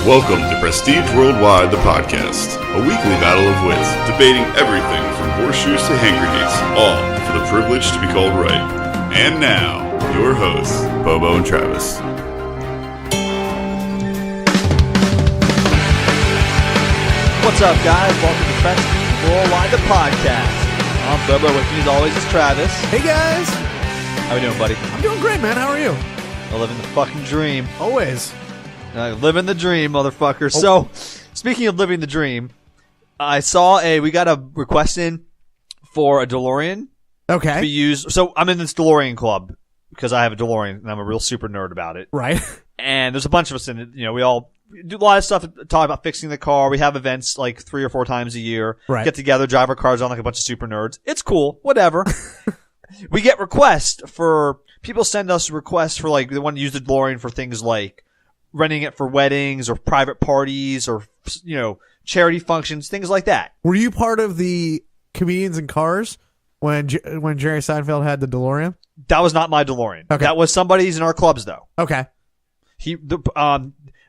Welcome to Prestige Worldwide, the podcast, a weekly battle of wits, debating everything from horseshoes to hand grenades, all for the privilege to be called right. And now, your hosts, Bobo and Travis. What's up, guys? Welcome to Prestige Worldwide, the podcast. I'm Bobo. With me, as always, is Travis. Hey, guys. How you doing, buddy? I'm doing great, man. How are you? I'm living the fucking dream. Always. Living the dream, motherfucker. So, speaking of living the dream, we got a request in for a DeLorean to be Okay. used. So, I'm in this DeLorean club because I have a DeLorean and I'm a real super nerd about it. Right. And there's a bunch of us in it. You know, we all do a lot of stuff, talk about fixing the car. We have events like 3 or 4 times a year. Right. Get together, drive our cars on like a bunch of super nerds. It's cool. Whatever. We get requests for, people send us requests for like, they want to use the DeLorean for things like renting it for weddings or private parties or, you know, charity functions, things like that. Were you part of the comedians in cars when Jerry Seinfeld had the DeLorean? That was not my DeLorean. Okay. That was somebody's in our clubs though. Okay.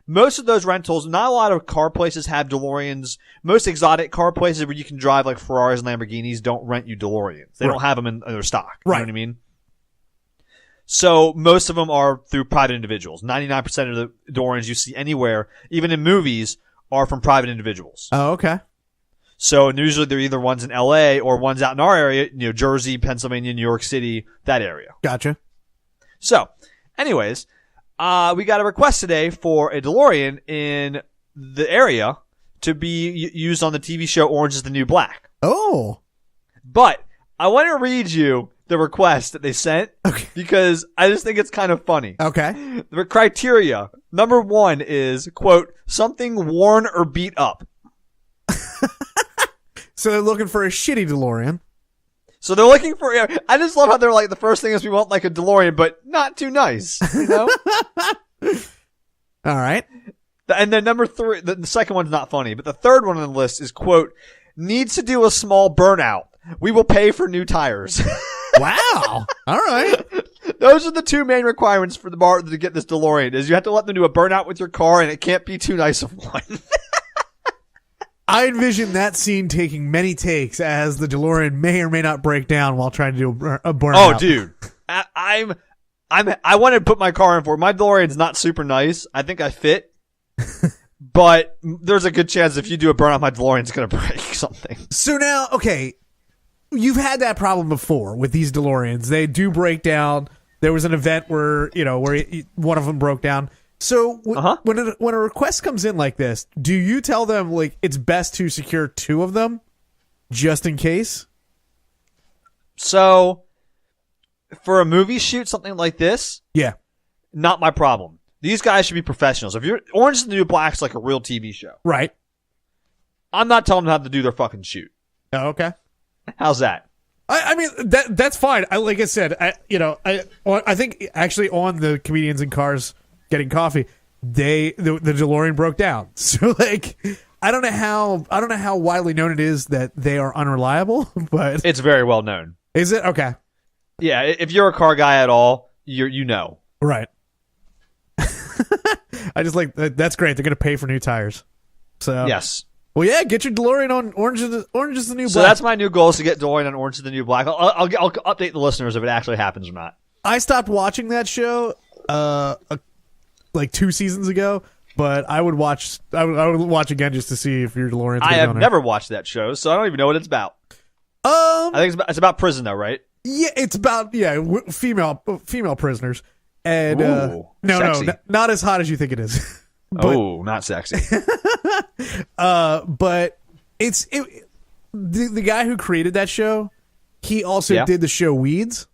Most of those rentals, not a lot of car places have DeLoreans. Most exotic car places where you can drive like Ferraris and Lamborghinis don't rent you DeLoreans. They Right. don't have them in their stock. Right. You know what I mean? So most of them are through private individuals. 99% of the DeLoreans you see anywhere, even in movies, are from private individuals. Oh, okay. So usually they're either ones in LA or ones out in our area, you know, Jersey, Pennsylvania, New York City, that area. Gotcha. So, anyways, we got a request today for a DeLorean in the area to be used on the TV show Orange is the New Black. Oh. But I want to read you the request that they sent Okay. because I just think it's kind of funny. Okay. The criteria, number 1 is, quote, something worn or beat up. So they're looking for a shitty DeLorean. So they're looking for, I just love how they're like, the first thing is we want like a DeLorean, but not too nice, you know? All right. And then number 3, the second one's not funny, but the third one on the list is, quote, needs to do a small burnout. We will pay for new tires. Wow. All right. Those are the 2 main requirements for the bar to get this DeLorean, is you have to let them do a burnout with your car and it can't be too nice of one. I envision that scene taking many takes as the DeLorean may or may not break down while trying to do a burnout. Oh, dude. I want to put my car in for it. My DeLorean's not super nice. I think I fit. But there's a good chance if you do a burnout, my DeLorean's going to break something. So now, okay, you've had that problem before with these DeLoreans. They do break down. There was an event where one of them broke down. So when a request comes in like this, do you tell them like it's best to secure 2 of them just in case? So for a movie shoot, something like this, Yeah. not my problem. These guys should be professionals. If you're Orange is the New Black's like a real TV show, Right. I'm not telling them how to do their fucking shoot. Oh, okay. How's that? I mean that's fine. Like I said, I think actually on the comedians in cars getting coffee, the DeLorean broke down. So like I don't know how widely known it is that they are unreliable, but It's very well known. is it? Okay. Yeah, if you're a car guy at all, you know. Right. I just like that's great. They're gonna pay for new tires. So Yes. well, yeah, get your DeLorean on Orange is the New Black. So that's my new goal, is to get DeLorean on Orange is the New Black. I'll update the listeners if it actually happens or not. I stopped watching that show like 2 seasons ago, but I would watch again just to see if your DeLorean's I gonna have go on never watched that show, so I don't even know what it's about. there. I think it's about prison, though, right? Yeah, it's about female prisoners, and Ooh, sexy. not as hot as you think it is. But, Not sexy. but the guy who created that show, he also did the show Weeds.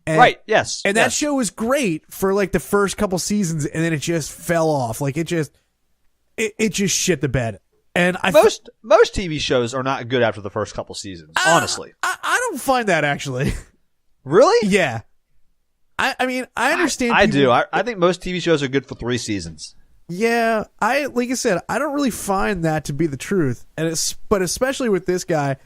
And, Right, yes. And that yes. show was great for like the first couple seasons, and then it just fell off. Like it just shit the bed. And Most TV shows are not good after the first couple seasons, honestly. I don't find that actually. Really? Yeah. I mean, I understand. I people- do. I think most TV shows are good for 3 seasons. Yeah, like I said, I don't really find that to be the truth, and but especially with this guy,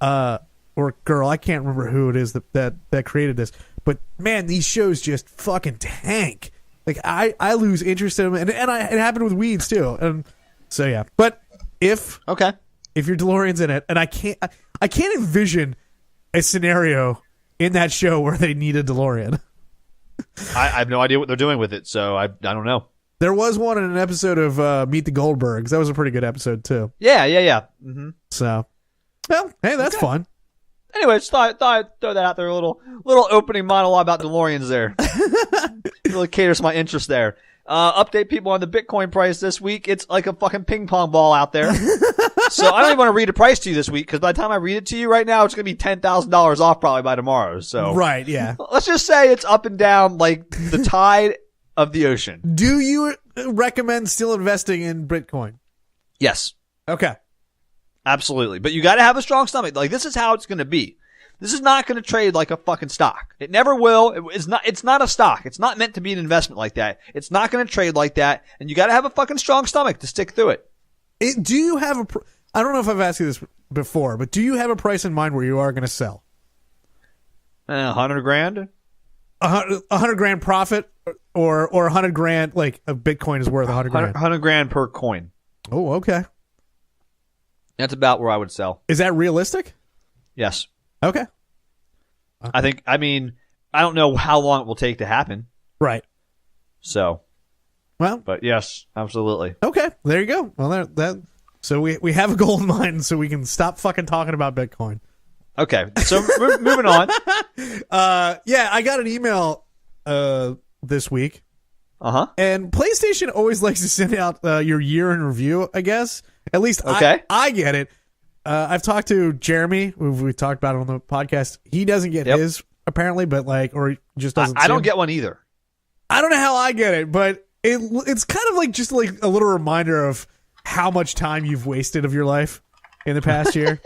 or girl, I can't remember who it is that created this, but man, these shows just fucking tank, Like I lose interest in them, and it happened with weeds too. And so yeah, but if your DeLorean's in it, and I can't envision a scenario in that show where they need a DeLorean. I have no idea what they're doing with it, so I don't know. There was one in an episode of Meet the Goldbergs. That was a pretty good episode too. Yeah. Mm-hmm. So, well, hey, that's fun. Anyway, just thought I'd throw that out there. A little opening monologue about DeLoreans there. Really caters my interest there. Update people on the Bitcoin price this week. It's like a fucking ping pong ball out there. So I don't even want to read a price to you this week, because by the time I read it to you right now, it's going to be $10,000 off probably by tomorrow. So right, yeah. Let's just say it's up and down like the tide of the ocean. Do you recommend still investing in Bitcoin? Yes. Okay. Absolutely. But you got to have a strong stomach. Like, this is how it's going to be. This is not going to trade like a fucking stock. It never will. It's not a stock. It's not meant to be an investment like that. It's not going to trade like that. And you got to have a fucking strong stomach to stick through it. Do you have I don't know if I've asked you this before, but do you have a price in mind where you are going to sell? $100,000? $100,000 profit, or $100,000 like a Bitcoin is worth $100,000. $100,000 per coin. Oh, okay. That's about where I would sell. Is that realistic? Yes. Okay. I mean, I don't know how long it will take to happen. Right. So. Well. But yes, absolutely. Okay. There you go. Well, so we have a goal in mind, so we can stop fucking talking about Bitcoin. Okay. So moving on. Yeah, I got an email this week. Uh-huh. And PlayStation always likes to send out your year in review, I guess. At least I get it. I've talked to Jeremy, who we talked about on the podcast. He doesn't get his, apparently, but or he just doesn't. I don't get one either. I don't know how I get it, but it's kind of like just like a little reminder of how much time you've wasted of your life in the past year.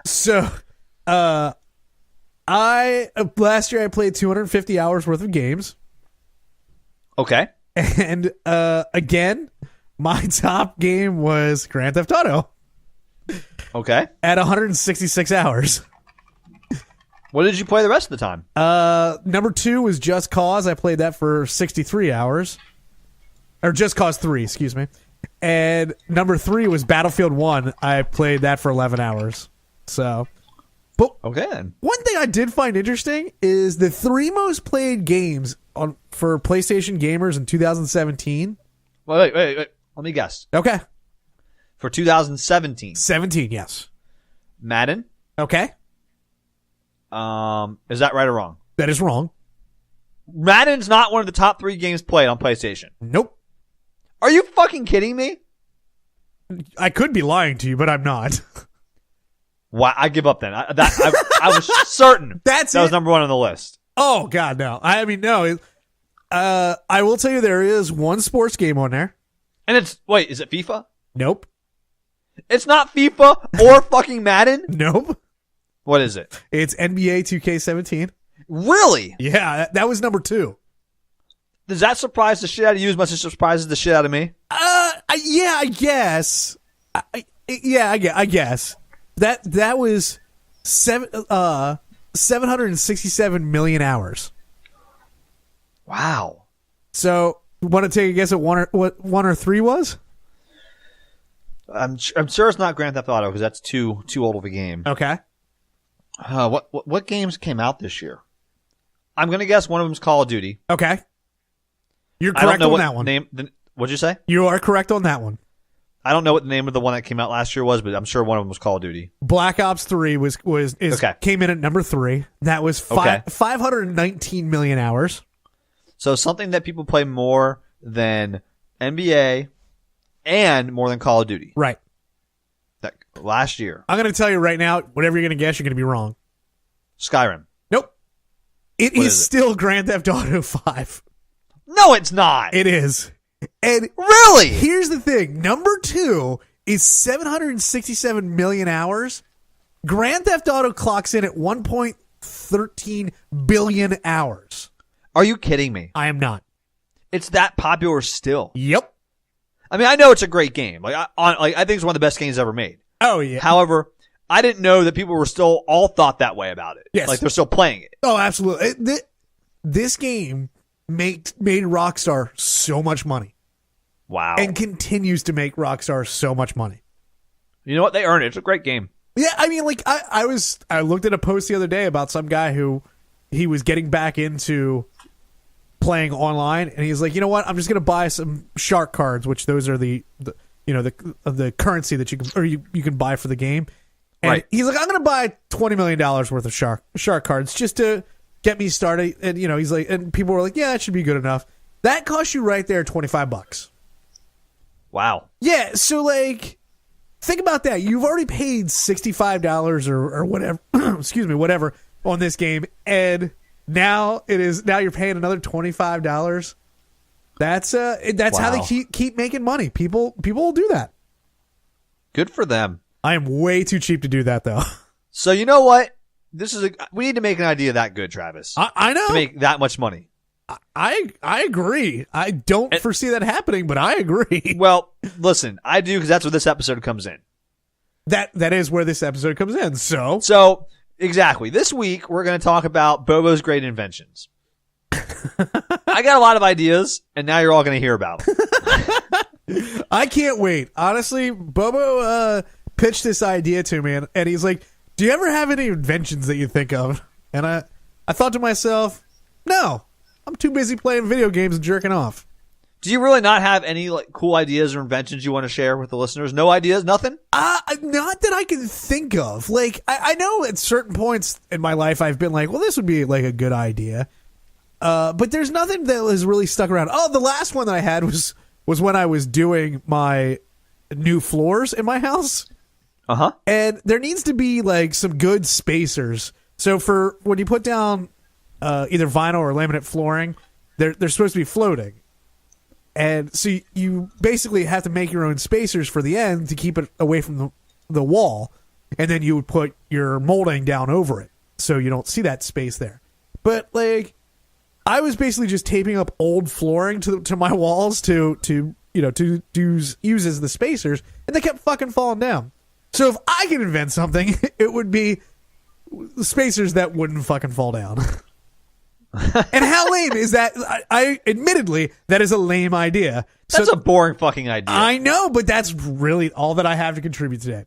So, last year I played 250 hours worth of games. Okay. And again, my top game was Grand Theft Auto. Okay. At 166 hours. What did you play the rest of the time? Number 2 was Just Cause. I played that for 63 hours. Or Just Cause 3, excuse me. And number 3 was Battlefield 1. I played that for 11 hours. So, but okay then. One thing I did find interesting is the 3 most played games for PlayStation gamers in 2017. Wait. Let me guess. Okay. For 2017. 17, yes. Madden? Okay. Is that right or wrong? That is wrong. Madden's not one of the top 3 games played on PlayStation. Nope. Are you fucking kidding me? I could be lying to you, but I'm not. Wow, I give up then. I was certain that was number 1 on the list. Oh, God, no. I mean, no. I will tell you there is one sports game on there. And is it FIFA? Nope. It's not FIFA or fucking Madden? Nope. What is it? It's NBA 2K17. Really? Yeah, that was number 2. Does that surprise the shit out of you as much as it surprises the shit out of me? Yeah, I guess. I guess. That was 767 million hours. Wow. So, want to take a guess at what 1 or 3 was? I'm sure it's not Grand Theft Auto because that's too old of a game. Okay. What games came out this year? I'm gonna guess one of them's Call of Duty. Okay. You're correct on that one. What'd you say? You are correct on that one. I don't know what the name of the one that came out last year was, but I'm sure one of them was Call of Duty. Black Ops 3 came in at number 3. That was 519 million hours. So something that people play more than NBA and more than Call of Duty. Right. That last year. I'm going to tell you right now, whatever you're going to guess, you're going to be wrong. Skyrim. Nope. It is still Grand Theft Auto 5. No, it's not. It is. And really? Here's the thing. Number 2 is 767 million hours. Grand Theft Auto clocks in at 1.13 billion hours. Are you kidding me? I am not. It's that popular still. Yep. I mean, I know it's a great game. I think it's one of the best games ever made. Oh, yeah. However, I didn't know that people were still all thought that way about it. Yes. Like they're still playing it. Oh, absolutely. This game made Rockstar so much money. Wow. And continues to make Rockstar so much money. You know what? They earn it. It's a great game. Yeah, I mean, like, I looked at a post the other day about some guy who he was getting back into playing online, and he's like, you know what? I'm just going to buy some shark cards, which those are the currency that you can buy for the game. And right. He's like, I'm going to buy $20 million worth of shark cards just to get me started. And, you know, he's like, and people were like, yeah, that should be good enough. That costs you right there $25. Wow. Yeah, so, like, think about that. You've already paid $65 or whatever, excuse me, whatever on this game, and now you're paying another $25. That's how they keep making money. People will do that. Good for them. I am way too cheap to do that, though. So you know what? We need to make an idea that good, Travis. I know. To make that much money. I agree. I don't foresee that happening, but I agree. Well, listen, I do, because that's where this episode comes in. That is where this episode comes in. So exactly. This week we're going to talk about Bobo's great inventions. I got a lot of ideas, and now you're all going to hear about them. I can't wait. Honestly, Bobo pitched this idea to me, and he's like, "Do you ever have any inventions that you think of?" And I thought to myself, "No, I'm too busy playing video games and jerking off." Do you really not have any like cool ideas or inventions you want to share with the listeners? No ideas? Nothing? Not that I can think of. Like, I know at certain points in my life I've been like, well, this would be like a good idea. But there's nothing that has really stuck around. Oh, the last one that I had was when I was doing my new floors in my house. Uh-huh. And there needs to be like some good spacers. So for when you put down either vinyl or laminate flooring, they're supposed to be floating. And so you basically have to make your own spacers for the end to keep it away from the wall. And then you would put your molding down over it so you don't see that space there. But, like, I was basically just taping up old flooring to my walls to use as the spacers, and they kept fucking falling down. So if I could invent something, it would be spacers that wouldn't fucking fall down. And how lame is that? I admittedly, that is a lame idea. That's a boring fucking idea. I know, but that's really all that I have to contribute today.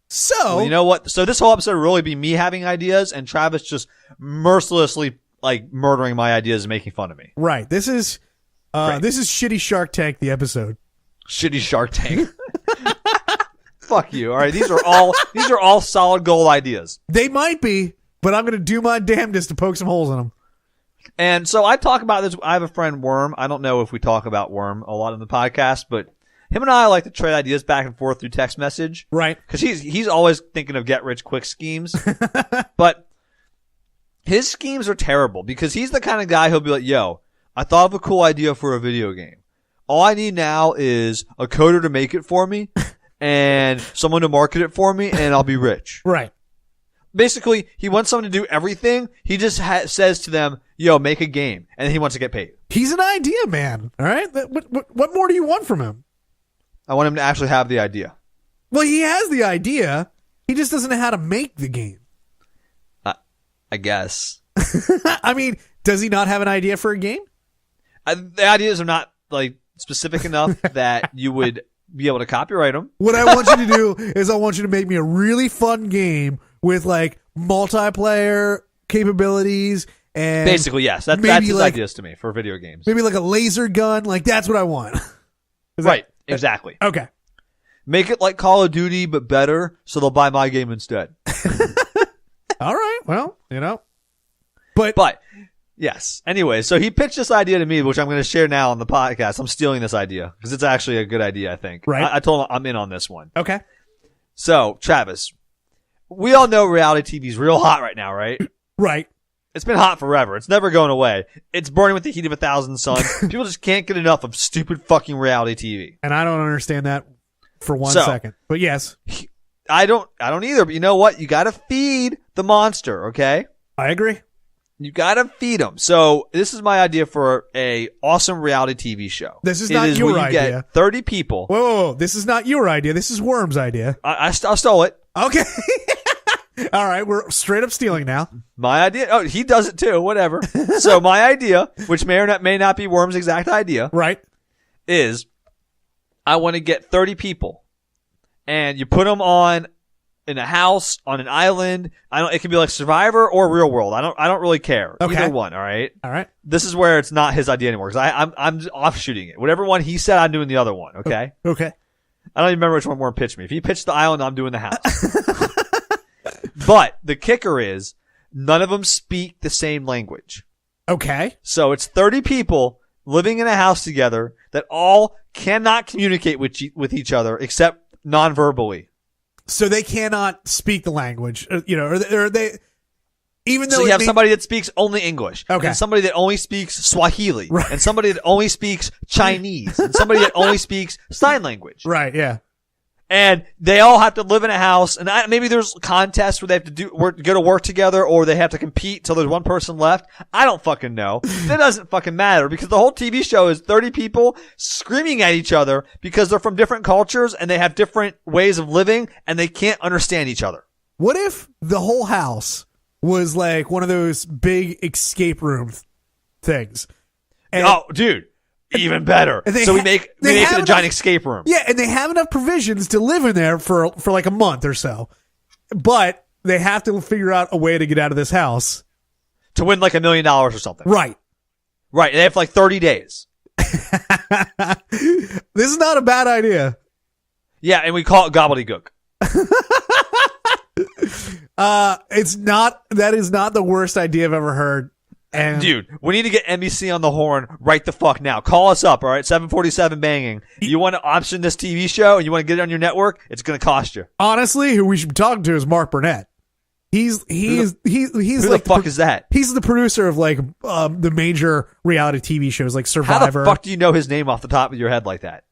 So, well, you know what? So this whole episode will really be me having ideas and Travis just mercilessly like murdering my ideas and making fun of me. Right. This is Shitty Shark Tank, the episode. Shitty Shark Tank. Fuck you. All right. These are all solid gold ideas. They might be, but I'm going to do my damnedest to poke some holes in them. And so I talk about this. I have a friend, Worm. I don't know if we talk about Worm a lot in the podcast, but him and I like to trade ideas back and forth through text message. Right. Because he's always thinking of get-rich-quick schemes. But his schemes are terrible because he's the kind of guy who'll be like, yo, I thought of a cool idea for a video game. All I need now is a coder to make it for me and someone to market it for me, and I'll be rich. Right. Basically, he wants someone to do everything. He just says to them, yo, make a game. And he wants to get paid. He's an idea man. All right. What more do you want from him? I want him to actually have the idea. Well, he has the idea. He just doesn't know how to make the game. I guess. I mean, does he not have an idea for a game? The ideas are not like specific enough that you would be able to copyright them. What I want you to do is I want you to make me a really fun game with like multiplayer capabilities and basically, yes. That's his ideas to me for video games. Maybe like a laser gun. Like that's what I want. Right. Exactly. Okay. Make it like Call of Duty, but better, so they'll buy my game instead. All right. Well, you know. But yes. Anyway, so he pitched this idea to me, which I'm going to share now on the podcast. I'm stealing this idea because it's actually a good idea, I think. Right. I told him I'm in on this one. Okay. So, Travis, we all know reality TV is real hot right now, right? Right. It's been hot forever. It's never going away. It's burning with the heat of 1,000 suns. People just can't get enough of stupid fucking reality TV. And I don't understand that for one second. But yes. I don't either. But you know what? You got to feed the monster, okay? I agree. You got to feed them. So this is my idea for a awesome reality TV show. This is not your idea. Get 30 people. Whoa. This is not your idea. This is Worm's idea. I stole it. Okay. All right, we're straight up stealing now. My idea. Oh, he does it too. Whatever. So my idea, which may not be Worm's exact idea, right, is I want to get 30 people, and you put them in a house on an island. It can be like Survivor or Real World. I don't really care. Okay. Either one. All right. All right. This is where it's not his idea anymore because I'm offshooting it. Whatever one he said, I'm doing the other one. Okay. Okay. I don't even remember which one Worm pitched me. If he pitched the island, I'm doing the house. But the kicker is none of them speak the same language. Okay. So it's 30 people living in a house together that all cannot communicate with each other except non-verbally. So they cannot speak the language, or they, even though so you have somebody that speaks only English, okay, and somebody that only speaks Swahili, right, and somebody that only speaks Chinese, and somebody that only speaks sign language. Right, yeah. And they all have to live in a house, and maybe there's contests where they have to go to work together, or they have to compete till there's one person left. I don't fucking know. That doesn't fucking matter because the whole TV show is 30 people screaming at each other because they're from different cultures and they have different ways of living and they can't understand each other. What if the whole house was like one of those big escape room things? And dude. Even better. So we make it a giant escape room. Yeah, and they have enough provisions to live in there for like a month or so. But they have to figure out a way to get out of this house. To win like $1 million or something. Right. Right. They have like 30 days. This is not a bad idea. Yeah, and we call it gobbledygook. That is not the worst idea I've ever heard. And dude, we need to get NBC on the horn right the fuck now. Call us up, all right? 747 banging. You want to option this TV show and you want to get it on your network? It's going to cost you. Honestly, who we should be talking to is Mark Burnett. Who the fuck is that? He's the producer of like the major reality TV shows like Survivor. How the fuck do you know his name off the top of your head like that?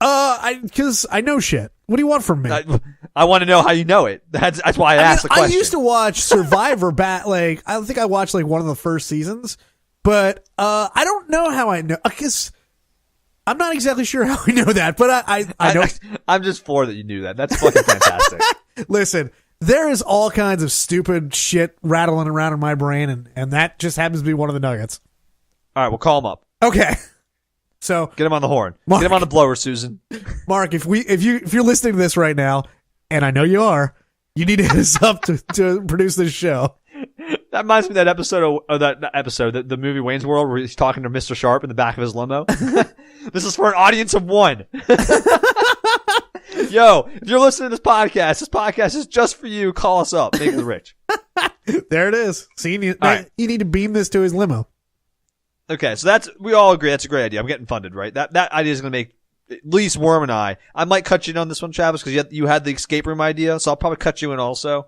Because I know shit. What do you want from me? I want to know how you know it. That's why I asked the question. I used to watch Survivor I think I watched like one of the first seasons. But I don't know how I know. Because I'm not exactly sure how I know that. But I know. I'm just for that you knew that. That's fucking fantastic. Listen, there is all kinds of stupid shit rattling around in my brain, and that just happens to be one of the nuggets. All right, we'll call him up. Okay. So get him on the horn. Mark, get him on the blower, Susan. Mark, if you're listening to this right now, and I know you are, you need to hit us up to produce this show. That reminds me of that episode, the movie Wayne's World, where he's talking to Mr. Sharp in the back of his limo. This is for an audience of one. Yo, if you're listening to this podcast is just for you. Call us up. Make it rich. There it is. See, you need to beam this to his limo. Okay, so we all agree that's a great idea. I'm getting funded, right? That idea is going to make at least Worm and I might cut you in on this one, Travis, because you had the escape room idea, so I'll probably cut you in also.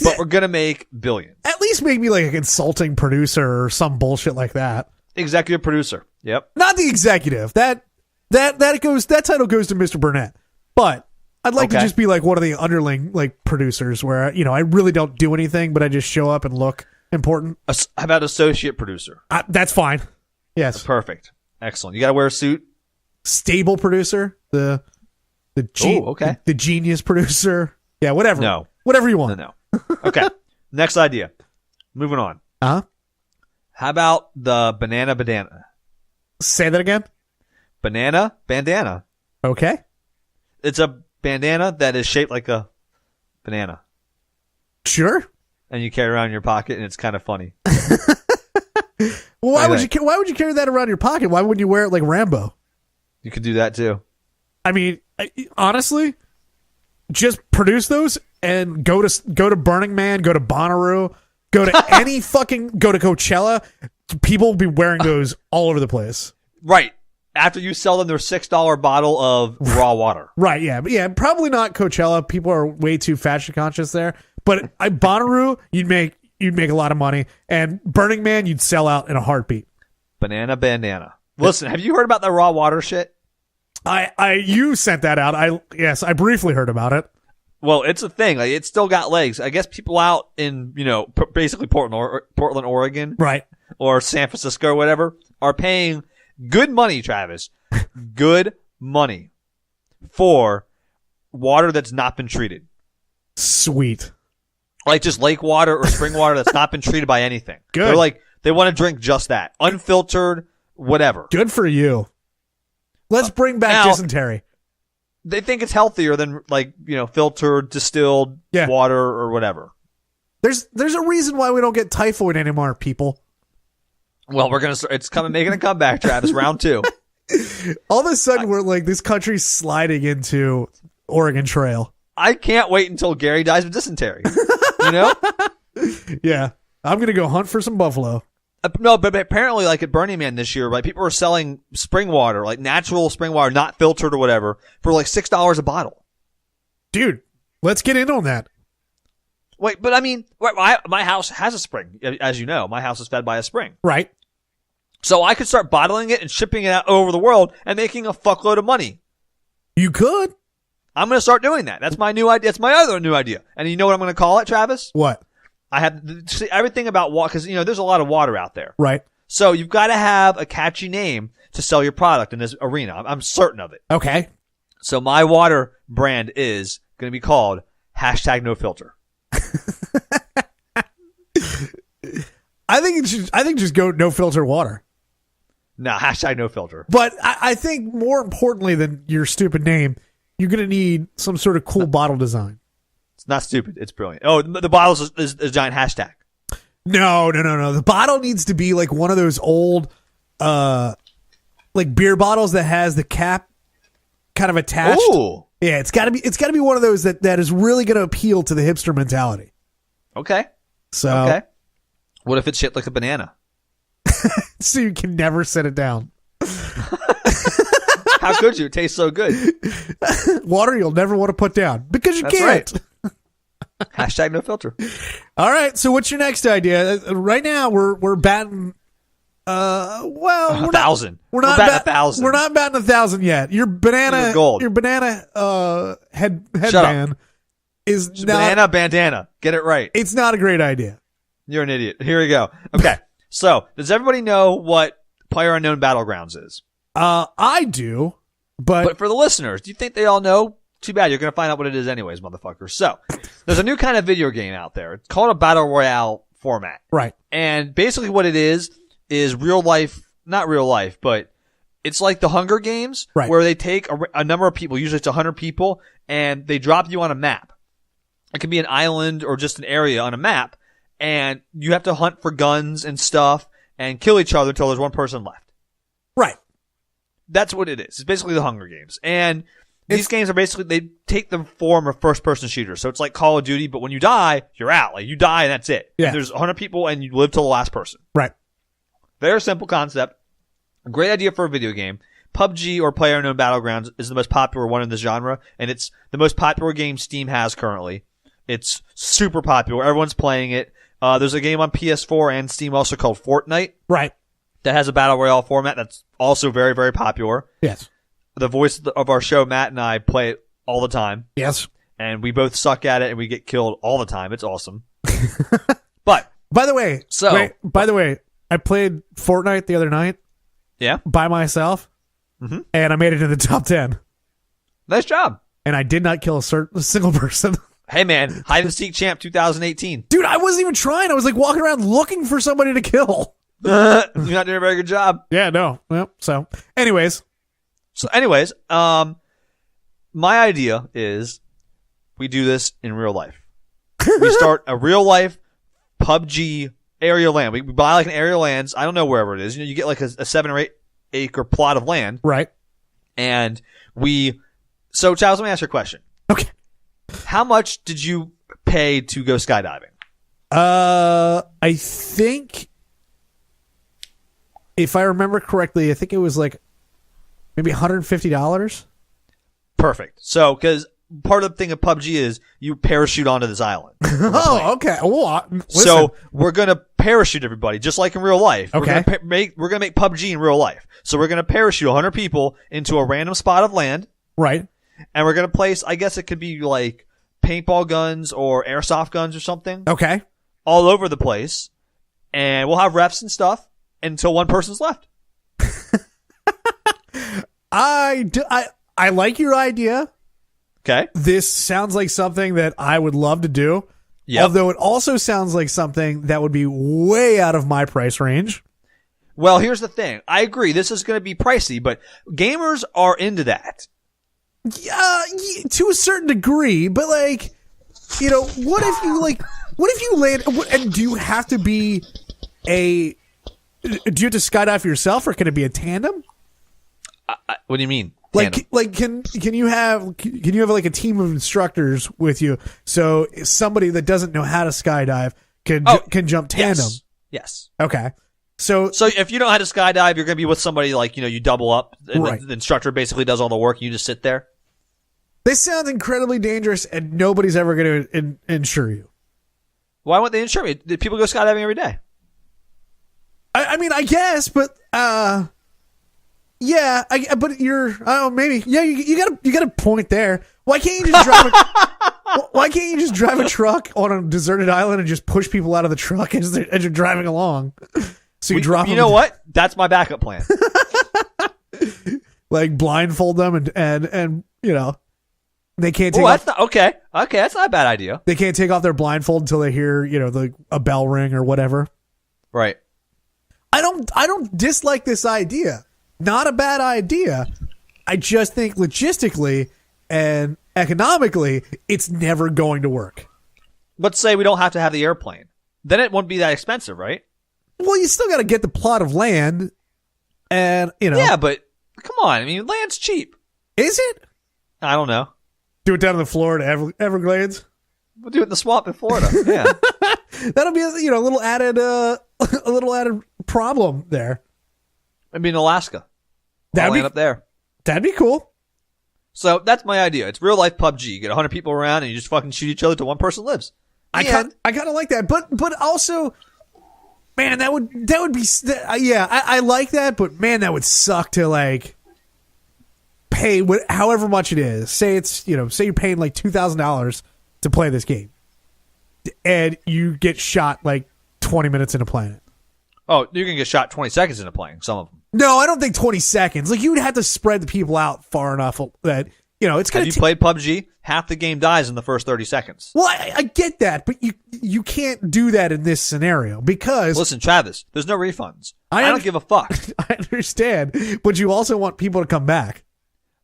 But we're going to make billions. At least make me like a consulting producer or some bullshit like that. Executive producer. Yep. Not the executive. That title goes to Mr. Burnett. But I'd like to just be like one of the underling like producers where, I really don't do anything, but I just show up and look important. How about associate producer? That's fine. Yes. Perfect. Excellent. You got to wear a suit? Stable producer. The genius producer. Yeah, whatever. No. Whatever you want. No. Okay. Next idea. Moving on. Uh-huh. How about the banana bandana? Say that again. Banana bandana. Okay. It's a bandana that is shaped like a banana. Sure. And you carry around in your pocket, and it's kind of funny. Well, why would you carry that around your pocket? Why wouldn't you wear it like Rambo? You could do that too. I mean, honestly, just produce those and go to Burning Man, go to Bonnaroo, go to go to Coachella. People will be wearing those all over the place. Right. After you sell them their $6 bottle of raw water. Right, yeah. But yeah, probably not Coachella. People are way too fashion conscious there. But Bonnaroo, you'd make a lot of money. And Burning Man, you'd sell out in a heartbeat. Banana bandana. Listen, have you heard about the raw water shit? You sent that out. I briefly heard about it. Well, it's a thing. Like, it's still got legs. I guess people out in, basically Portland, Oregon. Right. Or San Francisco or whatever are paying good money, Travis. Good money for water that's not been treated. Sweet. Like just lake water or spring water that's not been treated by anything. Good. They're like, they want to drink just that. Unfiltered, whatever. Good for you. Let's bring back now, dysentery. They think it's healthier than filtered, distilled water or whatever. There's a reason why we don't get typhoid anymore, people. Well, it's making a comeback, Travis, round 2. All of a sudden, we're like, this country's sliding into Oregon Trail. I can't wait until Gary dies of dysentery. You know? Yeah. I'm going to go hunt for some buffalo. No, but apparently, like at Burning Man this year, right, people are selling spring water, like natural spring water, not filtered or whatever, for like $6 a bottle. Dude, let's get in on that. Wait, but I mean, my house has a spring. As you know, my house is fed by a spring. Right. So I could start bottling it and shipping it out over the world and making a fuckload of money. You could. I'm going to start doing that. That's my new idea. That's my other new idea. And you know what I'm going to call it, Travis? What? I have everything about water, because, there's a lot of water out there. Right. So you've got to have a catchy name to sell your product in this arena. I'm certain of it. Okay. So my water brand is going to be called #NoFilter. I think just go no filter water. No, #NoFilter. But I think more importantly than your stupid name, you're going to need some sort of cool bottle design. It's not stupid. It's brilliant. Oh, the bottle is a giant hashtag. No. The bottle needs to be like one of those old, like beer bottles that has the cap kind of attached. Ooh. Yeah, it's got to be one of those that is really going to appeal to the hipster mentality. Okay. So, What if it's shaped like a banana? So you can never set it down. How could you? It tastes so good. Water you'll never want to put down because you That's can't. Right. #NoFilter. All right. So what's your next idea? Right now we're batting. We're 1,000. We're not batting 1,000. We're not batting 1,000 yet. Your banana gold. Your banana headband is It's not banana bandana. Get it right. It's not a great idea. You're an idiot. Here we go. Okay. So does everybody know what PlayerUnknown Battlegrounds is? I do, But for the listeners, do you think they all know? Too bad. You're going to find out what it is anyways, motherfuckers. So there's a new kind of video game out there. It's called a Battle Royale format. right. And basically what it is real life, not real life, but it's like the Hunger Games, Right. where they take a number of people, usually it's 100 people, and they drop you on a map. It can be an island or just an area on a map, and you have to hunt for guns and stuff and kill each other until there's one person left. Right. That's what it is. It's basically the Hunger Games. And these games are basically, they take the form of first-person shooters. So it's like Call of Duty, but when you die, you're out. Like, you die and that's it. Yeah. There's 100 people and you live till the last person. Right. Very simple concept. A great idea for a video game. PUBG or PlayerUnknown Battlegrounds is the most popular one in this genre, and it's the most popular game Steam has currently. It's super popular. Everyone's playing it. There's a game on PS4 and Steam also called Fortnite Right. that has a Battle Royale format that's also very, very popular. Yes. The voice of our show, Matt, and I play it all the time. Yes. And we both suck at it and we get killed all the time. It's awesome. But, By the way, I played Fortnite the other night. Yeah. By myself. Mm-hmm. And I made it in the top 10. Nice job. And I did not kill a single person. Hey, man. Hide and Seek Champ 2018. Dude, I wasn't even trying. I was like walking around looking for somebody to kill. You're not doing a very good job. Yeah, no. Well, anyways, my idea is we do this in real life. We start a real life PUBG area land. We buy like an area of lands. I don't know wherever it is. You get like a 7 or 8 acre plot of land. right. And so Charles, let me ask you a question. Okay. How much did you pay to go skydiving? I think if I remember correctly, I think it was like maybe $150. Perfect. So, because part of the thing of PUBG is you parachute onto this island. Oh, okay. Listen. So we're going to parachute everybody, just like in real life. Okay. We're going to make PUBG in real life. So we're going to parachute 100 people into a random spot of land. Right. And we're going to place, I guess it could be like paintball guns or airsoft guns or something. Okay. All over the place. And we'll have refs and stuff until one person's left. I like your idea. Okay. This sounds like something that I would love to do. Yep. Although it also sounds like something that would be way out of my price range. Well, here's the thing. I agree. This is going to be pricey, but gamers are into that. Yeah, to a certain degree, but like, you know, what if you land, and do you have to skydive yourself, or can it be a tandem? What do you mean? Like can you have like a team of instructors with you, so somebody that doesn't know how to skydive can jump tandem? Yes. Okay. So if you know how to skydive, you're going to be with somebody like, you know, you double up, and right. the instructor basically does all the work, and you just sit there. This sounds incredibly dangerous, and nobody's ever going to insure you. Why won't they insure me? People go skydiving every day. I mean, I guess, but yeah, but you're, maybe, yeah, you got a point there. Why can't you just drive? Why can't you just drive a truck on a deserted island and just push people out of the truck as you're driving along? So you drop. You know what? That's my backup plan. Like blindfold them and you know they can't take. That's not okay. Okay, that's not a bad idea. They can't take off their blindfold until they hear, you know, a bell ring or whatever. Right. I don't dislike this idea. Not a bad idea. I just think logistically and economically, it's never going to work. Let's say we don't have to have the airplane. Then it won't be that expensive, right? Well, you still got to get the plot of land, and you know. Yeah, but come on. I mean, land's cheap. Is it? I don't know. Do it down on the floor to Everglades. We'll do it in the swamp in Florida. Yeah, that'll be a little added problem there. Maybe in Alaska. That'd land up there. That'd be cool. So that's my idea. It's real life PUBG. You get 100 people around and you just fucking shoot each other till one person lives. I kind of like that, but also, man, that would be yeah. I like that, but man, that would suck to like pay however much it is. Say it's, you know, say you're paying like $2,000 to play this game, and you get shot like 20 minutes into playing it. Oh, you're gonna get shot 20 seconds into playing some of them. No, I don't think 20 seconds. Like, you would have to spread the people out far enough that, you know, it's going to. Have you played PUBG? Half the game dies in the first 30 seconds. Well, I get that, but you can't do that in this scenario because. Listen, Travis, there's no refunds. I don't give a fuck. I understand, but you also want people to come back.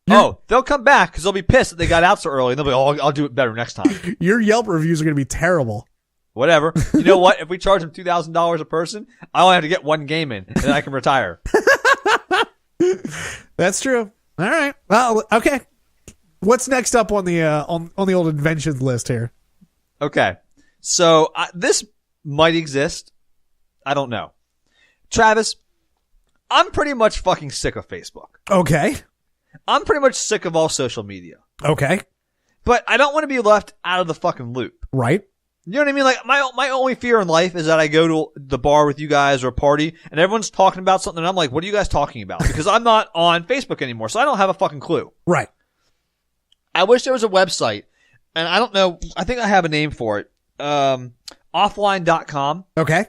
They'll come back because they'll be pissed that they got out so early, and they'll be, I'll do it better next time. Your Yelp reviews are going to be terrible. Whatever. You know what? If we charge them $2,000 a person, I only have to get one game in, and then I can retire. That's true. All right. Well, okay. What's next up on the on the old inventions list here? Okay. So this might exist. I don't know. Travis, I'm pretty much fucking sick of Facebook. Okay. I'm pretty much sick of all social media. Okay. But I don't want to be left out of the fucking loop. Right. You know what I mean? Like, my only fear in life is that I go to the bar with you guys or a party and everyone's talking about something and I'm like, what are you guys talking about? Because I'm not on Facebook anymore, so I don't have a fucking clue. Right. I wish there was a website, and I don't know, I think I have a name for it. Offline.com. Okay.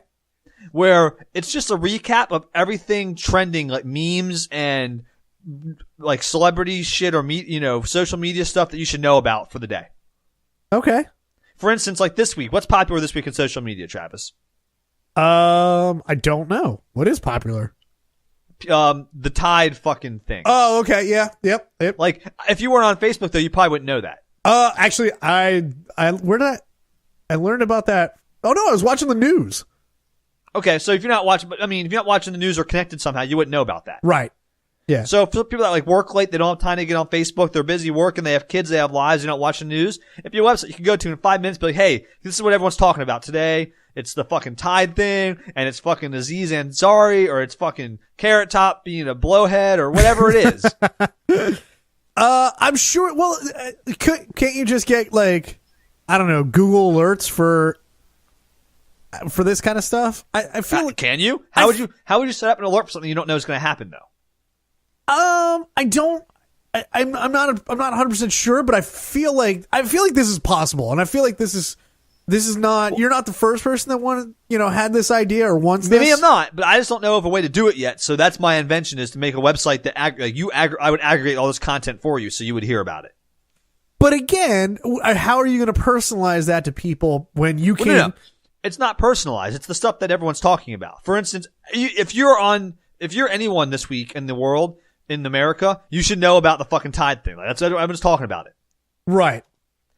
Where it's just a recap of everything trending, like memes and like celebrity shit or social media stuff that you should know about for the day. Okay. For instance, like this week, what's popular this week in social media, Travis? I don't know. What is popular? The Tide fucking thing. Oh, okay. Yeah. Yep. Like, if you weren't on Facebook, though, you probably wouldn't know that. Actually, I learned about that. Oh, no, I was watching the news. Okay, so if you're not watching the news or connected somehow, you wouldn't know about that. Right. Yeah. So for people that like work late, they don't have time to get on Facebook, they're busy working, they have kids, they have lives, they don't watch the news. If you have a website you can go to in 5 minutes, be like, hey, this is what everyone's talking about today. It's the fucking Tide thing, and it's fucking Aziz Ansari, or it's fucking Carrot Top being a blowhead, or whatever it is. I'm sure. Well, can't you just get like, I don't know, Google alerts for this kind of stuff? I feel like, can you? How would you set up an alert for something you don't know is going to happen though? I don't. I'm not 100% sure, but I feel like this is possible, and I feel like this is not. You're not the first person that had this idea or wants. Maybe this. I'm not, but I just don't know of a way to do it yet. So that's my invention, is to make a website that I would aggregate all this content for you, so you would hear about it. But again, how are you going to personalize that to people when you can't? No. It's not personalized. It's the stuff that everyone's talking about. For instance, if you're anyone this week in the world, in America, you should know about the fucking Tide thing. Like, that's everyone's talking about it. Right.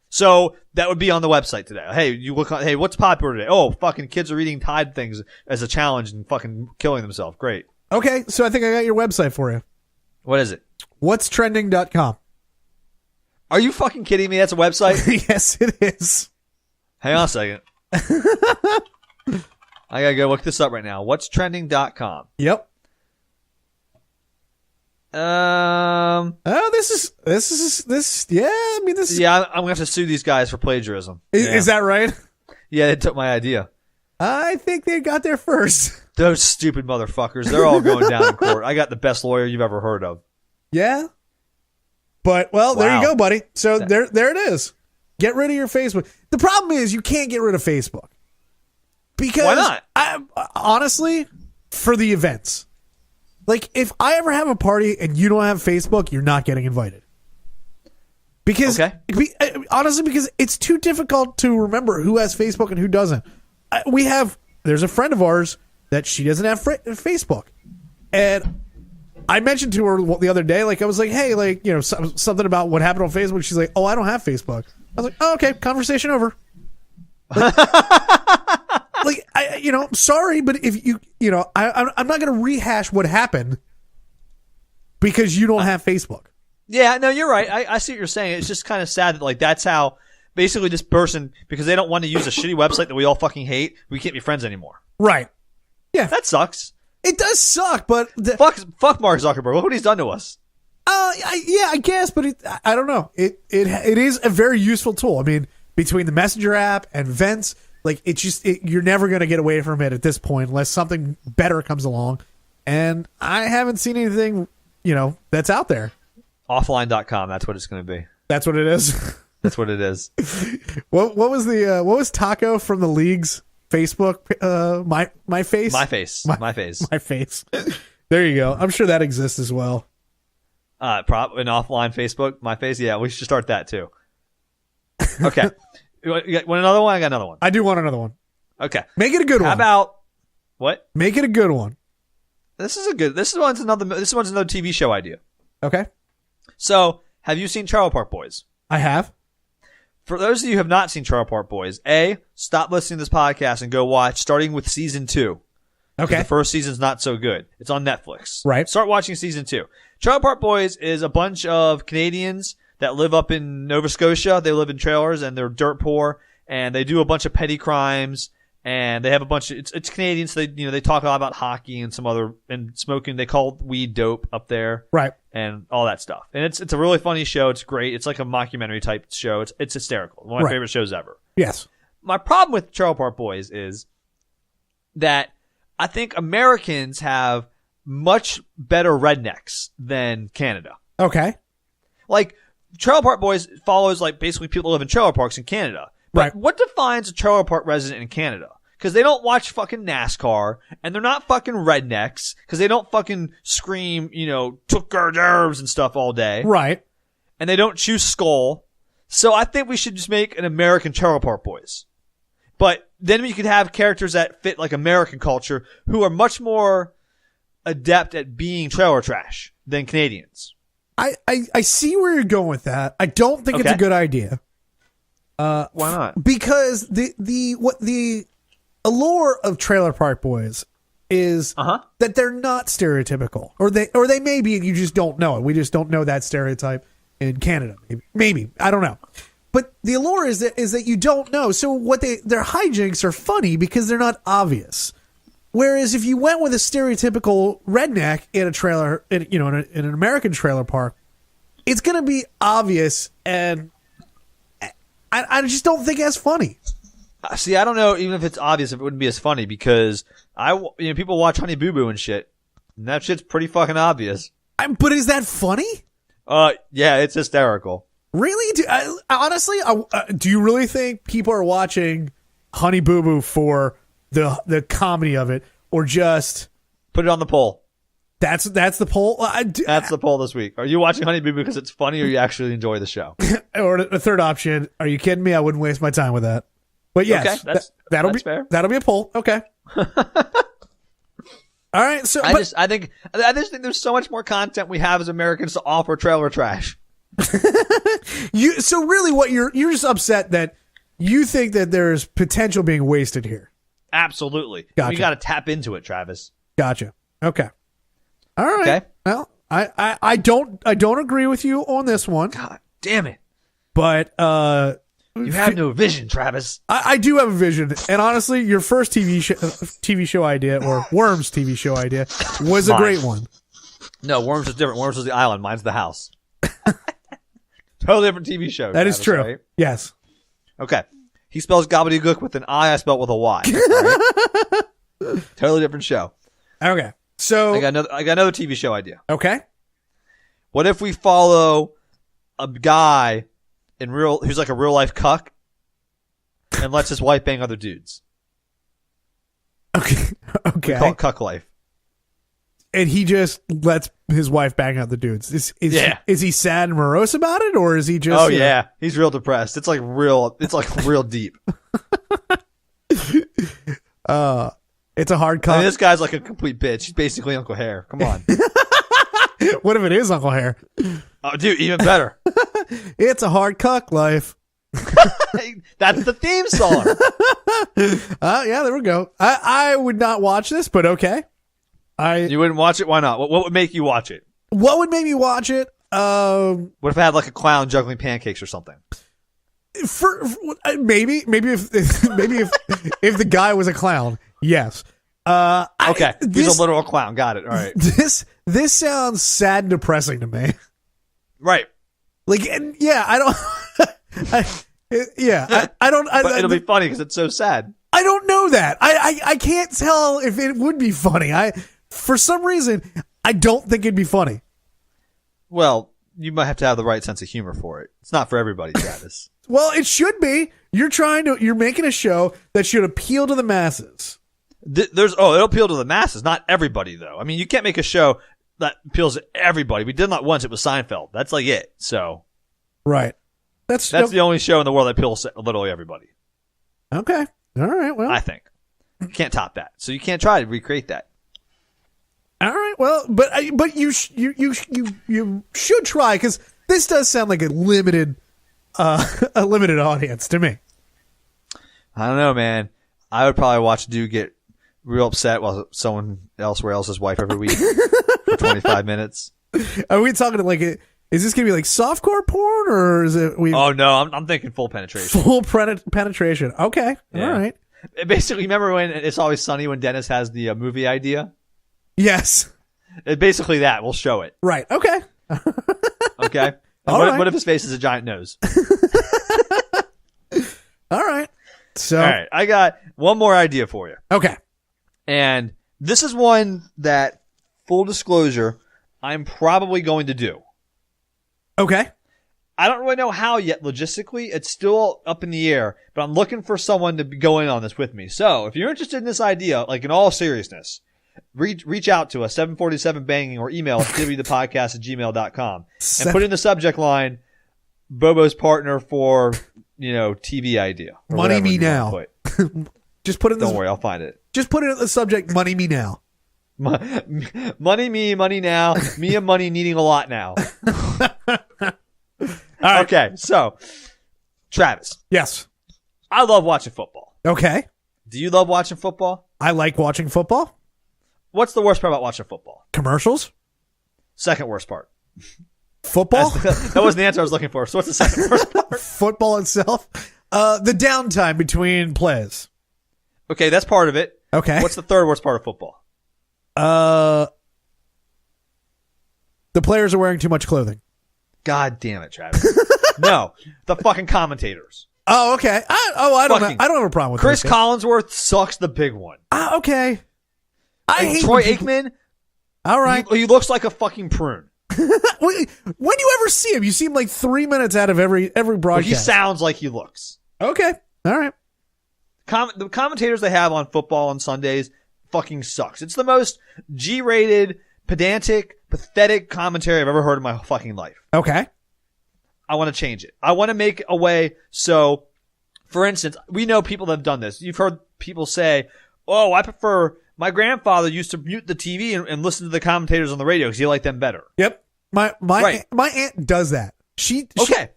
So that would be on the website today. Hey, you look on, hey, what's popular today? Oh, fucking kids are eating Tide things as a challenge and fucking killing themselves. Great. Okay, so I think I got your website for you. What is it? What's trending.com. Are you fucking kidding me? That's a website? Yes, it is. Hang on a second. I gotta go look this up right now. What's trending.com. Yep. Oh, this. Yeah, I mean, this. Yeah, I'm gonna have to sue these guys for plagiarism. Is that right? Yeah, they took my idea. I think they got there first. Those stupid motherfuckers. They're all going down in court. I got the best lawyer you've ever heard of. Yeah. But, well, Wow. there you go, buddy. So there it is. Get rid of your Facebook. The problem is you can't get rid of Facebook. Because why not? Honestly, for the events. Like, if I ever have a party and you don't have Facebook, you're not getting invited. Because, honestly, because it's too difficult to remember who has Facebook and who doesn't. There's a friend of ours that she doesn't have Facebook. And I mentioned to her the other day, like, I was like, hey, like, you know, something about what happened on Facebook. She's like, oh, I don't have Facebook. I was like, oh, okay, conversation over. Like, I'm sorry, but if I'm not going to rehash what happened because you don't have Facebook. Yeah, no, you're right. I see what you're saying. It's just kind of sad that, like, that's how basically this person, because they don't want to use a shitty website that we all fucking hate, we can't be friends anymore. Right. Yeah. That sucks. It does suck, but fuck Mark Zuckerberg. Look what he's done to us. I guess, but I don't know. It is a very useful tool. I mean, between the Messenger app and Vents, like, you're never going to get away from it at this point unless something better comes along. And I haven't seen anything, that's out there. Offline.com. That's what it's going to be. That's what it is. That's what it is. What was Taco from the league's Facebook? My face. My face. My face. My face. There you go. I'm sure that exists as well. An offline Facebook. My face. Yeah, we should start that too. Okay. You want another one? I got another one. I do want another one. Okay. Make it a good one. How about what? Make it a good one. This one's another TV show idea. Okay. So, have you seen Trailer Park Boys? I have. For those of you who have not seen Trailer Park Boys, stop listening to this podcast and go watch, starting with season 2. Okay. The first season's not so good. It's on Netflix. Right. Start watching season 2. Trailer Park Boys is a bunch of Canadians that live up in Nova Scotia. They live in trailers and they're dirt poor and they do a bunch of petty crimes and they have a bunch of, it's Canadians. So they talk a lot about hockey and and smoking. They call weed dope up there. Right. And all that stuff. And it's a really funny show. It's great. It's like a mockumentary type show. It's hysterical. One of my favorite shows ever. Yes. My problem with Trailer Park Boys is that I think Americans have much better rednecks than Canada. Okay. Like, Trailer Park Boys follows, like, basically people who live in trailer parks in Canada. But right. What defines a trailer park resident in Canada? Because they don't watch fucking NASCAR, and they're not fucking rednecks, because they don't fucking scream, took our nerves and stuff all day. Right. And they don't chew skull. So I think we should just make an American Trailer Park Boys. But then we could have characters that fit, like, American culture, who are much more adept at being trailer trash than Canadians. I see where you're going with that. I don't think it's a good idea. Why not? Because the allure of Trailer Park Boys is that they're not stereotypical, or they may be, and you just don't know it. We just don't know that stereotype in Canada. Maybe I don't know. But the allure is that you don't know. So their hijinks are funny because they're not obvious. Whereas if you went with a stereotypical redneck in a trailer, in an American trailer park, it's going to be obvious, and I just don't think that's funny. See, I don't know even if it's obvious if it wouldn't be as funny because people watch Honey Boo Boo and shit, and that shit's pretty fucking obvious. But is that funny? Yeah, it's hysterical. Really? Honestly, do you really think people are watching Honey Boo Boo for the comedy of it, or just put it on the poll? That's the poll. That's the poll this week. Are you watching Honey Boo because it's funny, or you actually enjoy the show? Or the third option, are you kidding me? I wouldn't waste my time with that. But yes, okay, that'll be fair. Fair. That'll be a poll. Okay. All right. So I just think there's so much more content we have as Americans to offer trailer trash. So really, what you're just upset that you think that there's potential being wasted here. Absolutely. Gotcha. We got to tap into it, Travis. Gotcha. Okay. All right. Okay. Well, I don't agree with you on this one. God damn it. But you have no vision, Travis. I do have a vision, and honestly, your first TV show idea, or Worms TV show idea, was a great one. No, Worms is different. Worms is the island. Mine's the house. Totally different TV show. That Travis, is true. Right? Yes. Okay. He spells gobbledygook with an I. I spell it with a Y. Right? Totally different show. Okay. So I got another TV show idea. Okay. What if we follow a guy who's like a real life cuck and lets his wife bang other dudes? Okay. We call it cuck life. And he just lets his wife bang out the dudes. Is he sad and morose about it, or is he just? Oh yeah, he's real depressed. It's like real deep. It's a hard cut. I mean, this guy's like a complete bitch. He's basically Uncle Hare. Come on. What if it is Uncle Hare? Oh, dude, even better. It's a hard cuck life. That's the theme song. Yeah, there we go. I would not watch this, but okay. You wouldn't watch it? Why not? What would make you watch it? What would make me watch it? What if I had like a clown juggling pancakes or something? Maybe if if the guy was a clown, yes. Okay, he's a literal clown. Got it. All right. This sounds sad and depressing to me. Right. Like, and yeah, I don't. I don't. But it'll be funny because it's so sad. I don't know that. I can't tell if it would be funny. For some reason, I don't think it'd be funny. Well, you might have to have the right sense of humor for it. It's not for everybody, Travis. Well, it should be. You're making a show that should appeal to the masses. It'll appeal to the masses, not everybody though. I mean, you can't make a show that appeals to everybody. We did not once. It was Seinfeld. That's like it. So, right. That's the only show in the world that appeals to literally everybody. Okay. All right. Well, I think you can't top that. So you can't try to recreate that. All right. Well, but you should try, because this does sound like a limited audience to me. I don't know, man. I would probably watch a dude get real upset while someone else rails his wife every week for 25 minutes. Are we talking like is this gonna be like softcore porn, or is it? Oh no, I'm thinking full penetration. Full penetration. Okay. Yeah. All right. Basically, remember when It's Always Sunny when Dennis has the movie idea? Yes. Basically that. We'll show it. Right. Okay. Okay. What if his face is a giant nose? All right. So. All right. I got one more idea for you. Okay. And this is one that, full disclosure, I'm probably going to do. Okay. I don't really know how yet logistically. It's still up in the air, but I'm looking for someone to go in on this with me. So if you're interested in this idea, like in all seriousness, reach out to us, 747banging, or email us, twthepodcast@gmail.com, and put in the subject line, Bobo's partner for, TV idea. Money me now. Just put it in Don't worry, I'll find it. Just put it in the subject, money me now. Money me, money now. Me and money needing a lot now. All right. Okay, so, Travis. Yes. I love watching football. Okay. Do you love watching football? I like watching football. What's the worst part about watching football? Commercials. Second worst part. Football? That wasn't the answer I was looking for. So what's the second worst part? Football itself. The downtime between plays. Okay, that's part of it. Okay. What's the third worst part of football? The players are wearing too much clothing. God damn it, Travis. No, the fucking commentators. Oh, okay. I don't have a problem with Chris this. Collinsworth sucks the big one. Okay. I hate Troy Aikman. All right. He looks like a fucking prune. When do you ever see him? You see him like 3 minutes out of every broadcast. Well, he sounds like he looks. Okay. All right. The commentators they have on football on Sundays fucking sucks. It's the most G-rated, pedantic, pathetic commentary I've ever heard in my fucking life. Okay. I want to change it. I want to make a way so, for instance, we know people that have done this. You've heard people say, oh, I prefer, my grandfather used to mute the TV and listen to the commentators on the radio because he liked them better. Yep. My Right. aunt does that. Okay.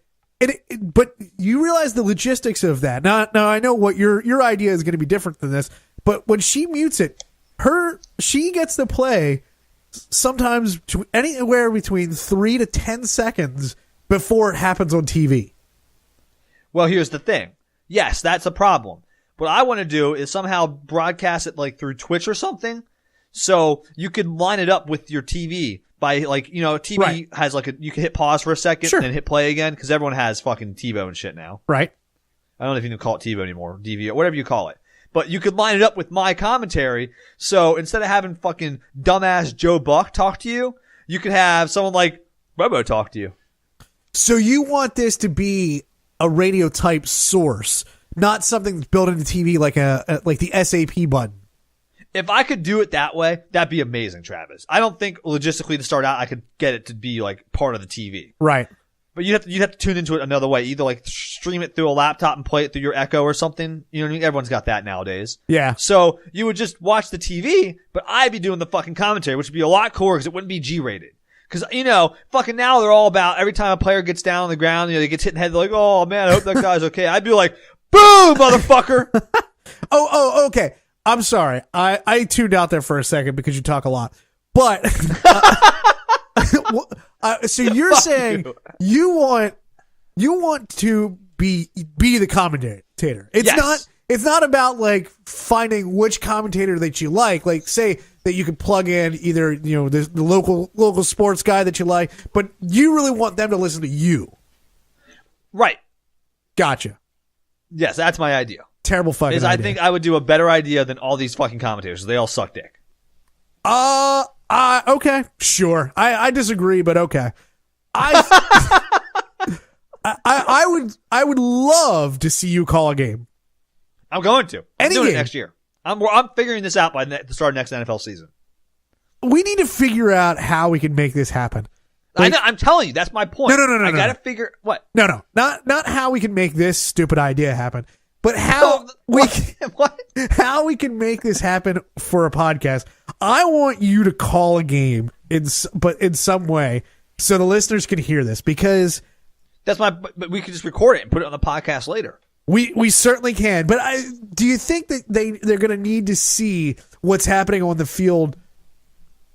But you realize the logistics of that. Now I know what your idea is going to be different than this, but when she mutes it, she gets to play sometimes anywhere between 3 to 10 seconds before it happens on TV. Well, here's the thing. Yes, that's a problem. What I want to do is somehow broadcast it like through Twitch or something, so you can line it up with your TV by TV Right. has you can hit pause for a second Sure. and then hit play again because everyone has fucking TiVo and shit now. Right. I don't know if you can call it TiVo anymore, DVO, whatever you call it. But you could line it up with my commentary, so instead of having fucking dumbass Joe Buck talk to you, you could have someone like Bobo talk to you. So you want this to be a radio type source, not something that's built into TV like like the SAP button. If I could do it that way, that'd be amazing, Travis. I don't think logistically to start out I could get it to be like part of the TV. Right. But you'd have to tune into it another way. Either like stream it through a laptop and play it through your Echo or something. You know what I mean? Everyone's got that nowadays. Yeah. So you would just watch the TV, but I'd be doing the fucking commentary, which would be a lot cooler because it wouldn't be G-rated. Because, fucking now they're all about every time a player gets down on the ground, they get hit in the head, they're like, oh man, I hope that guy's okay. I'd be like, boom, motherfucker. Oh, okay. I'm sorry. I tuned out there for a second because you talk a lot. But so you're saying you want to be the commentator. It's not about like finding which commentator that you like. Like say that you could plug in either the local sports guy that you like, but you really want them to listen to you. Right. Gotcha. Yes, that's my idea. Terrible fucking idea. I think I would do a better idea than all these fucking commentators. They all suck dick. Okay, sure. I disagree, but okay. I would love to see you call a game. I'm going to. I'm Any doing game. it next year. I'm figuring this out by the start of next NFL season. We need to figure out how we can make this happen. I know. I'm telling you, that's my point. No. I gotta figure what. No. Not how we can make this stupid idea happen, but how how we can make this happen for a podcast. I want you to call a game in some way so the listeners can hear this because but we could just record it and put it on the podcast later. We certainly can, but do you think that they're going to need to see what's happening on the field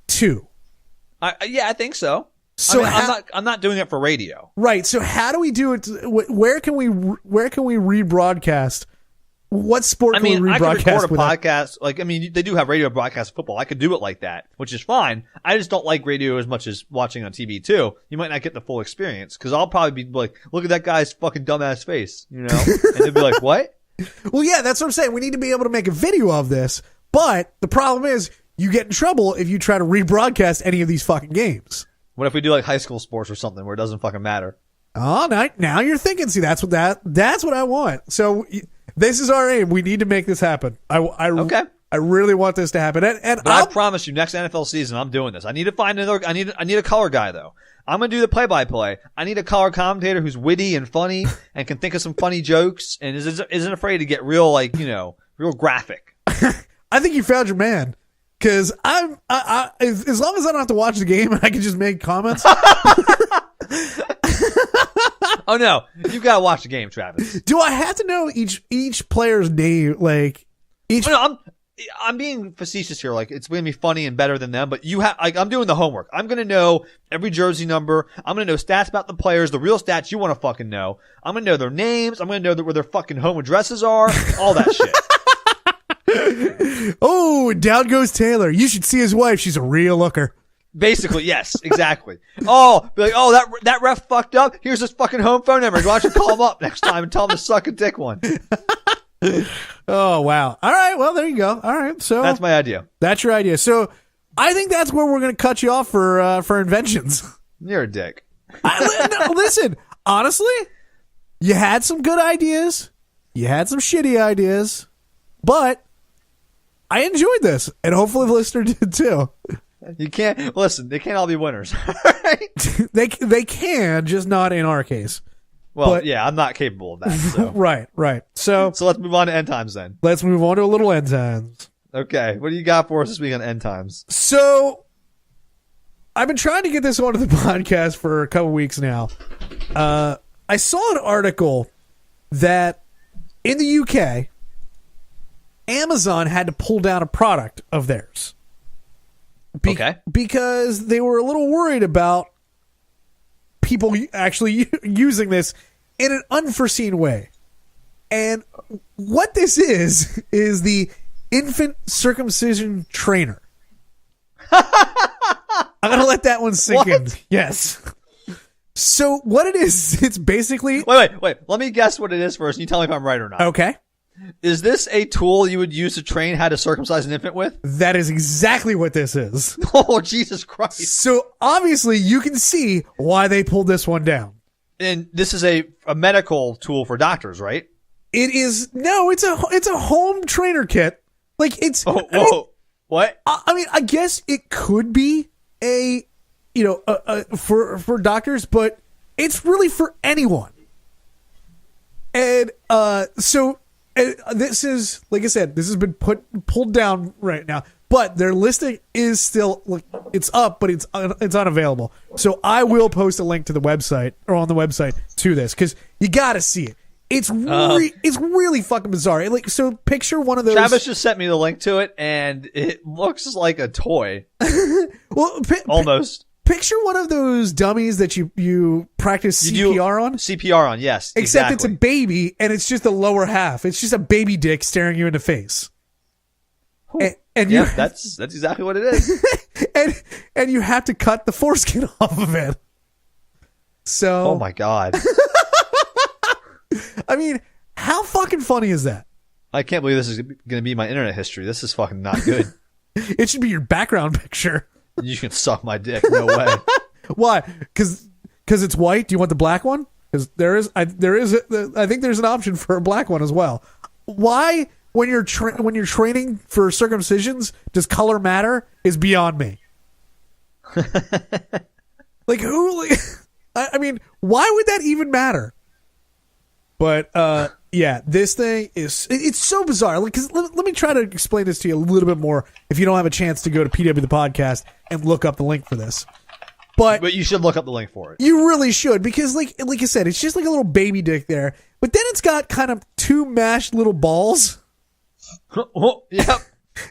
too? Yeah, I think so. So I'm not doing it for radio. Right. So how do we do it? Where can we rebroadcast? What sport can we rebroadcast? I could record a podcast. They do have radio broadcast football. I could do it like that, which is fine. I just don't like radio as much as watching on TV too. You might not get the full experience because I'll probably be like, look at that guy's fucking dumbass face, and they'll be like, what? Well, yeah, that's what I'm saying. We need to be able to make a video of this, but the problem is you get in trouble if you try to rebroadcast any of these fucking games. What if we do like high school sports or something where it doesn't fucking matter? Oh, now you're thinking. See, that's what I want. So this is our aim. We need to make this happen. Okay. I really want this to happen. But I promise you, next NFL season, I'm doing this. I need to find I need a color guy though. I'm gonna do the play-by-play. I need a color commentator who's witty and funny and can think of some funny jokes and isn't afraid to get real real graphic. I think you found your man. Because as long as I don't have to watch the game and I can just make comments. Oh no, you've got to watch the game, Travis. Do I have to know each player's name? Like each? No, I'm being facetious here. Like it's going to be funny and better than them, but I'm doing the homework. I'm going to know every jersey number. I'm going to know stats about the players, the real stats you want to fucking know. I'm going to know their names. I'm going to know where their fucking home addresses are. All that shit. Oh, down goes Taylor. You should see his wife. She's a real looker. Basically, yes, exactly. Oh, be like, that ref fucked up. Here's his fucking home phone number. Why don't you call him up next time and tell him to suck a dick one? Oh, wow. All right. Well, there you go. All right. So that's my idea. That's your idea. So I think that's where we're going to cut you off for inventions. You're a dick. No, listen, honestly, you had some good ideas. You had some shitty ideas, but I enjoyed this, and hopefully the listener did too. You can't listen. They can't all be winners. They can, just not in our case. Well, But- yeah, I'm not capable of that. So. Right. So Let's move on to end times then. let's move on to a little end times. Okay, what do you got for us this week on end times? So I've been trying to get this onto the podcast for a couple weeks now. I saw an article that in the UK, Amazon had to pull down a product of theirs. Okay. Because they were a little worried about people actually using this in an unforeseen way. And what this is the infant circumcision trainer. I'm going to let that one sink in. Yes. So what it is, it's basically... Wait. Let me guess what it is first. And you tell me if I'm right or not. Okay. Is this a tool you would use to train how to circumcise an infant with? That is exactly what this is. Oh, Jesus Christ. So obviously you can see why they pulled this one down. And this is a medical tool for doctors, right? It is... No, it's a home trainer kit. Like, it's... Oh, whoa. What? I mean, I guess it could be for doctors, but it's really for anyone. And this is, like I said, this has been pulled down right now, but their listing is still, like, it's up, but it's unavailable. So I will post a link to the website, or on the website, to this, because you got to see it. It's really fucking bizarre. Like, so picture one of those. Travis just sent me the link to it, and it looks like a toy. Well, almost. Picture one of those dummies that you practice CPR on. CPR on, yes. Except it's a exactly. baby, and it's just the lower half. It's just a baby dick staring you in the face. And yeah, that's exactly what it is. and you have to cut the foreskin off of it. So, Oh my God. I mean, how fucking funny is that? I can't believe this is going to be my internet history. This is fucking not good. It should be your background picture. You can suck my dick. No way. Why? Because it's white. Do you want the black one? Because I think there's an option for a black one as well. Why, when you're training for circumcisions, does color matter? Is beyond me. Like, who? Like, I mean, why would that even matter? But yeah, this thing it's so bizarre. Because let me try to explain this to you a little bit more. If you don't have a chance to go to PW the podcast and look up the link for this, but you should look up the link for it. You really should, because like I said, it's just like a little baby dick there. But then it's got kind of two mashed little balls. Oh, yep.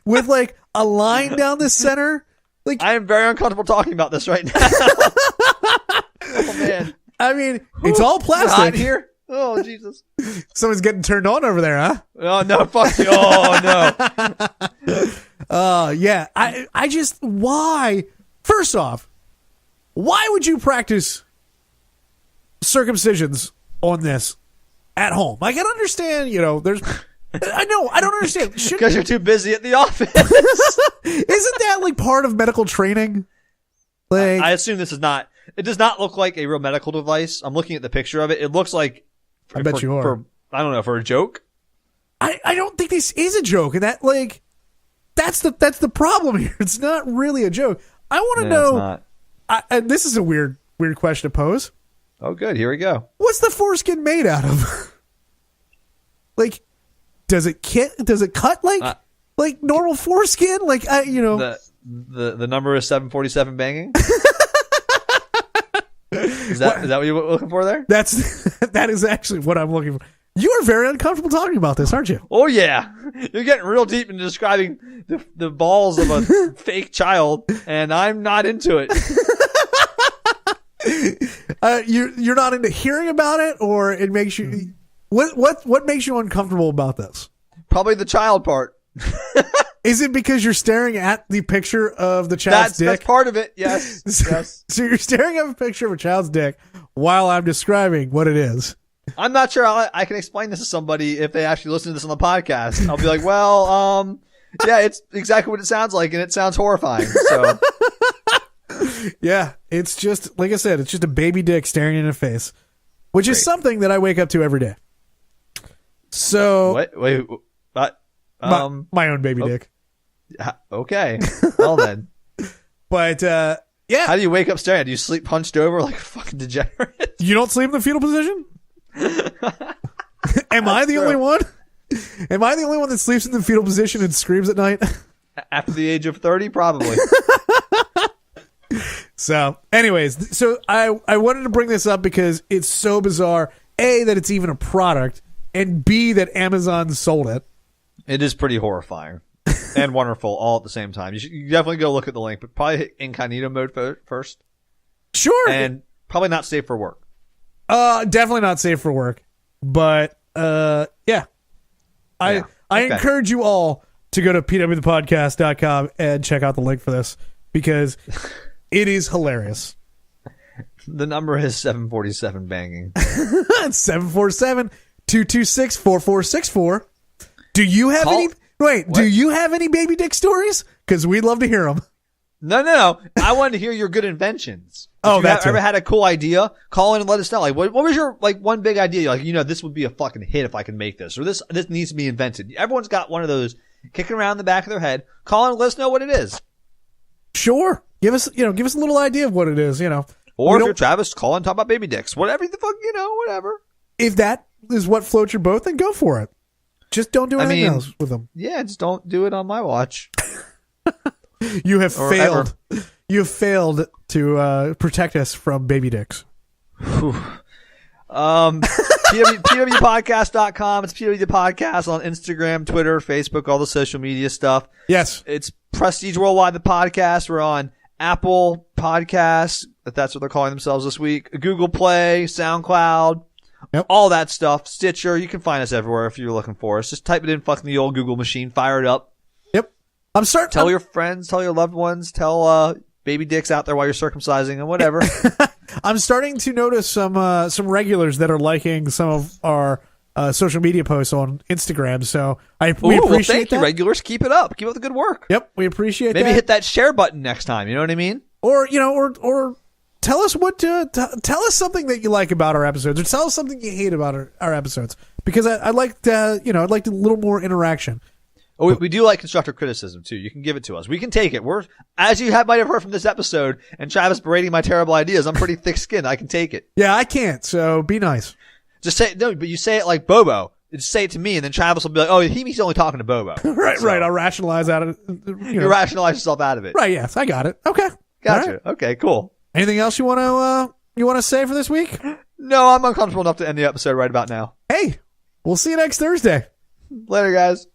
With like a line down the center. Like, I am very uncomfortable talking about this right now. Oh man. I mean, it's all plastic. Hot here. Oh Jesus. Someone's getting turned on over there, huh? Oh no, fuck you. Oh no. Yeah. I just, why? First off, why would you practice circumcisions on this at home? I can understand, there's, I don't understand. Because you're too busy at the office. Isn't that like part of medical training? Like, I assume this is not, it does not look like a real medical device. I'm looking at the picture of it. It looks like, I bet you are. I don't know, for a joke. I don't think this is a joke, and that, like, that's the problem here. It's not really a joke. I want to know. And this is a weird question to pose. Oh, good. Here we go. What's the foreskin made out of? Like, does it cut like normal foreskin? Like, the number is 747 banging. Is that what you're looking for there? That is actually what I'm looking for. You are very uncomfortable talking about this, aren't you? Oh yeah, you're getting real deep into describing the balls of a fake child, and I'm not into it. You're not into hearing about it, or it makes you what makes you uncomfortable about this? Probably the child part. Is it because you're staring at the picture of the child's dick? That's part of it. Yes. Yes. So you're staring at a picture of a child's dick while I'm describing what it is. I'm not sure I can explain this to somebody if they actually listen to this on the podcast. I'll be like, well, yeah, it's exactly what it sounds like, and it sounds horrifying. So. Yeah, it's just, like I said, it's just a baby dick staring in the face, which is something that I wake up to every day. So. Wait. My own baby dick. Okay. Well then. But yeah. How do you wake up staring? Do you sleep punched over like a fucking degenerate? You don't sleep in the fetal position? Am I the only one? Am I the only one that sleeps in the fetal position and screams at night? After the age of 30, probably. So, anyways, so I wanted to bring this up because it's so bizarre. A, that it's even a product, and B, that Amazon sold it. It is pretty horrifying and wonderful all at the same time. You definitely go look at the link, but probably hit incognito mode first. Sure. And probably not safe for work. Definitely not safe for work. But, yeah. I encourage you all to go to pwthepodcast.com and check out the link for this because it is hilarious. The number is 747 banging. 747-226-4464. Do you have any? Wait, What? do you have any baby dick stories? Because we'd love to hear them. No. I wanted to hear your good inventions. Oh, if that's you ever it. had a cool idea, call in and let us know. Like, what was your one big idea? You're like, this would be a fucking hit if I can make this, or this needs to be invented. Everyone's got one of those kicking around in the back of their head. Call in and let us know what it is. Sure. Give us a little idea of what it is, Or if you're Travis, call and talk about baby dicks. Whatever the fuck, whatever. If that is what floats your boat, then go for it. Just don't do anything else with them. Yeah, just don't do it on my watch. You have Or failed. You have failed to protect us from baby dicks. PWPodcast.com. It's PW the Podcast on Instagram, Twitter, Facebook, all the social media stuff. Yes. It's Prestige Worldwide, the podcast. We're on Apple Podcasts, if that's what they're calling themselves this week, Google Play, SoundCloud, all that stuff, Stitcher. You can find us everywhere if you're looking for us. Just type it in fucking the old Google machine, fire it up. Yep. Tell your friends, tell your loved ones, tell baby dicks out there while you're circumcising and whatever. I'm starting to notice some regulars that are liking some of our social media posts on Instagram. So we appreciate thank that. you, regulars. Keep it up. Keep up the good work. Yep, we appreciate that. Maybe hit that share button next time. You know what I mean? Or tell us tell us something that you like about our episodes, or tell us something you hate about our episodes. Because I'd like to, I'd like a little more interaction. Oh, we do like constructive criticism too. You can give it to us. We can take it. As you might have heard from this episode, and Travis berating my terrible ideas. I'm pretty thick-skinned. I can take it. Yeah, I can't. So be nice. Just say no, but you say it like Bobo. Just say it to me, and then Travis will be like, "Oh, he's only talking to Bobo." Right. I'll rationalize out of it. You rationalize yourself out of it. Right. Yes, I got it. Okay. Gotcha. Right. Okay. Cool. Anything else you want to say for this week? No, I'm uncomfortable enough to end the episode right about now. Hey, we'll see you next Thursday. Later, guys.